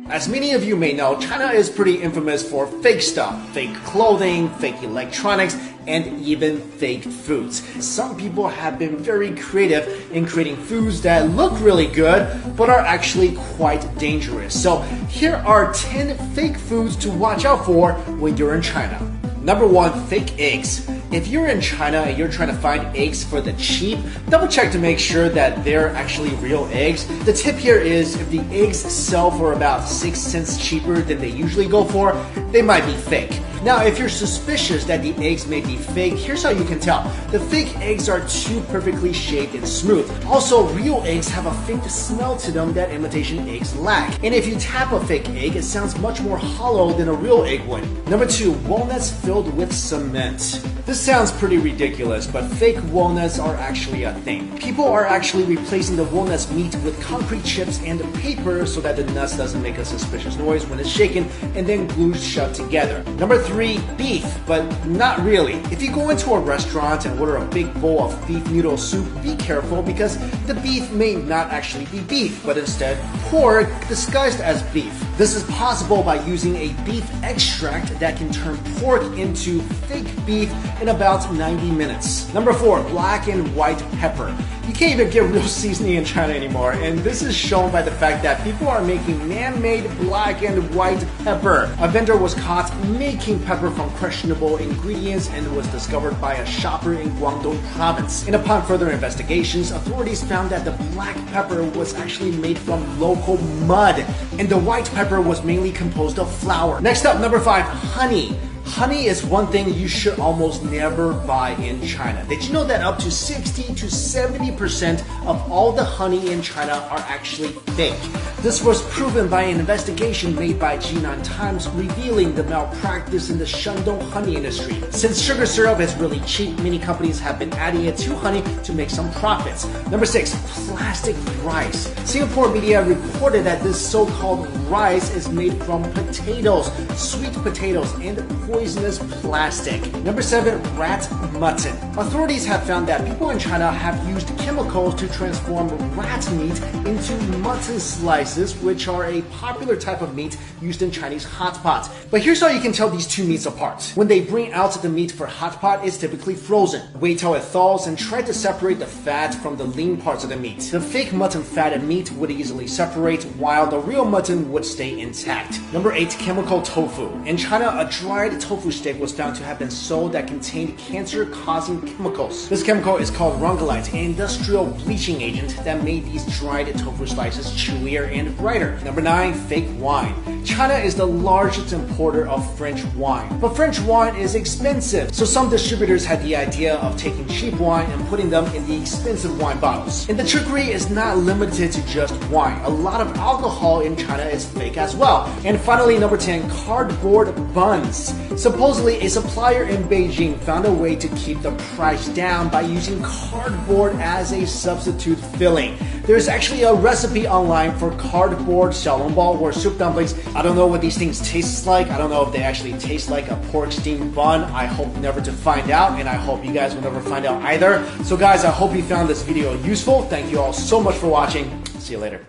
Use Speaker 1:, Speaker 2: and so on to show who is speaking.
Speaker 1: As many of you may know, China is pretty infamous for fake stuff, fake clothing, fake electronics, and even fake foods. Some people have been very creative in creating foods that look really good, but are actually quite dangerous. So here are 10 fake foods to watch out for when you're in China. Number 1, fake eggs. If you're in China and you're trying to find eggs for the cheap, double check to make sure that they're actually real eggs. The tip here is if the eggs sell for about 6 cents cheaper than they usually go for, they might be fake. Now, if you're suspicious that the eggs may be fake, here's how you can tell. The fake eggs are too perfectly shaped and smooth. Also, real eggs have a faint smell to them that imitation eggs lack. And if you tap a fake egg, it sounds much more hollow than a real egg would. Number 2, walnuts filled with cement. This sounds pretty ridiculous, but fake walnuts are actually a thing. People are actually replacing the walnut's meat with concrete chips and paper so that the nuts doesn't make a suspicious noise when it's shaken and then glued shut together. Number 3, beef, but not really. If you go into a restaurant and order a big bowl of beef noodle soup, be careful because the beef may not actually be beef, but instead pork disguised as beef. This is possible by using a beef extract that can turn pork into fake beef in about 90 minutes. Number 4, black and white pepper. You can't even get real seasoning in China anymore, and this is shown by the fact that people are making man-made black and white pepper. A vendor was caught making pepper from questionable ingredients and was discovered by a shopper in Guangdong province. And upon further investigations, authorities found that the black pepper was actually made from local mud, and the white pepper was mainly composed of flour. Next up, number 5, honey. Honey is one thing you should almost never buy in China. Did you know that up to 60 to 70% of all the honey in China are actually fake? This was proven by an investigation made by Jinan Times revealing the malpractice in the Shandong honey industry. Since sugar syrup is really cheap, many companies have been adding it to honey to make some profits. Number 6, plastic rice. Singapore media reported that this so-called rice is made from potatoes, sweet potatoes, and poisonous plastic. Number 7, rat mutton. Authorities have found that people in China have used chemicals to transform rat meat into mutton slices, which are a popular type of meat used in Chinese hot pot. But here's how you can tell these two meats apart. When they bring out the meat for hot pot, it's typically frozen. Wait till it thaws and try to separate the fat from the lean parts of the meat. The fake mutton fat and meat would easily separate, while the real mutton would stay intact. Number 8, chemical tofu. In China, a dried tofu steak was found to have been sold that contained cancer-causing chemicals. This chemical is called rongolite, an industrial bleaching agent that made these dried tofu slices chewier and brighter. Number 9, fake wine. China is the largest importer of French wine, but French wine is expensive, so some distributors had the idea of taking cheap wine and putting them in the expensive wine bottles. And the trickery is not limited to just wine. A lot of alcohol in China is fake as well. And finally, number 10, cardboard buns. Supposedly, a supplier in Beijing found a way to keep the price down by using cardboard as a substitute filling. There's actually a recipe online for cardboard xiaolongbao or soup dumplings. I don't know what these things taste like. I don't know if they actually taste like a pork steamed bun. I hope never to find out, and I hope you guys will never find out either. So guys, I hope you found this video useful. Thank you all so much for watching. See you later.